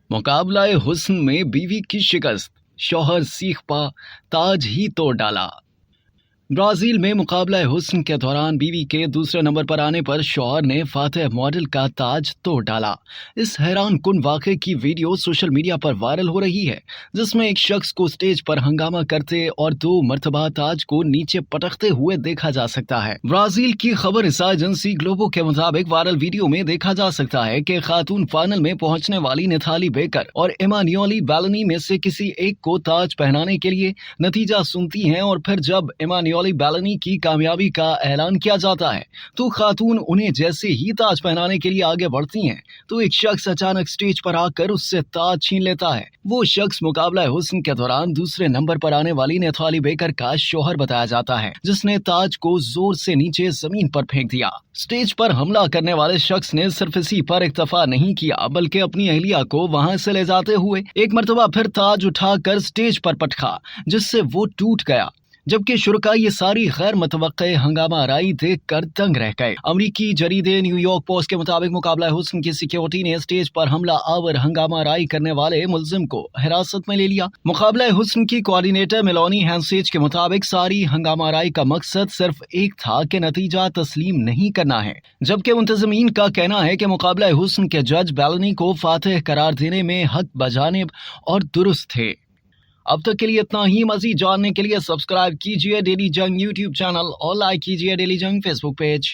मुकाबला हुस्न में बीवी की शिकस्त, शौहर सीख पा ताज ही तोड़ डाला। ब्राजील में मुकाबला हुस्न के दौरान बीवी के दूसरे नंबर पर आने पर शौहर ने फातेह मॉडल का ताज तोड़ डाला। इस हैरान कुन वाक़े की वीडियो सोशल मीडिया पर वायरल हो रही है, जिसमें एक शख्स को स्टेज पर हंगामा करते और 2 मरतबा ताज को नीचे पटकते हुए देखा जा सकता है। ब्राजील की खबर एजेंसी ग्लोबो के मुताबिक वायरल वीडियो में देखा जा सकता है कि खातून फाइनल में पहुंचने वाली नेथाली बेकर और इमानुएली बैलेनी में से किसी एक को ताज पहनाने के लिए नतीजा सुनती हैं, और फिर जब इमानुएली बैलेनी की कामयाबी का ऐलान किया जाता है तो खातून उन्हें जैसे ही ताज पहनाने के लिए आगे बढ़ती हैं तो एक शख्स अचानक स्टेज पर आकर उससे ताज छीन लेता है। वो शख्स मुकाबला हुस्न के दौरान दूसरे नंबर पर आने वाली नेथाली बेकर का शौहर बताया जाता है, जिसने ताज को जोर से नीचे जमीन पर फेंक दिया। स्टेज पर हमला करने वाले शख्स ने सिर्फ इसी पर इक्तफा नहीं किया, बल्कि अपनी अहलिया को वहां से ले जाते हुए एक मरतबा फिर ताज उठाकर स्टेज पर पटका, जिससे वो टूट गया। जबकि शुरका ये सारी गैर मुतवक्के हंगामा आराई देख कर दंग रह गए। अमरीकी जरीदे न्यूयॉर्क पोस्ट के मुताबिक मुकाबला हुस्न की सिक्योरिटी ने स्टेज पर हमला आवर हंगामा आराई करने वाले मुलजिम को हिरासत में ले लिया। मुकाबला हुस्न की कोऑर्डिनेटर मेलोनी हैंसेज के मुताबिक सारी हंगामा आराई का मकसद सिर्फ एक था कि नतीजा तस्लीम नहीं करना है, जबकि मुंतजमीन का कहना है कि मुकाबला हुस्न के जज बैलेनी को फातेह करार देने में हक बजानिब और दुरुस्त थे। अब तक के लिए इतना ही। मज़ीद जानने के लिए सब्सक्राइब कीजिए डेली जंग यूट्यूब चैनल और लाइक कीजिए डेली जंग फेसबुक पेज।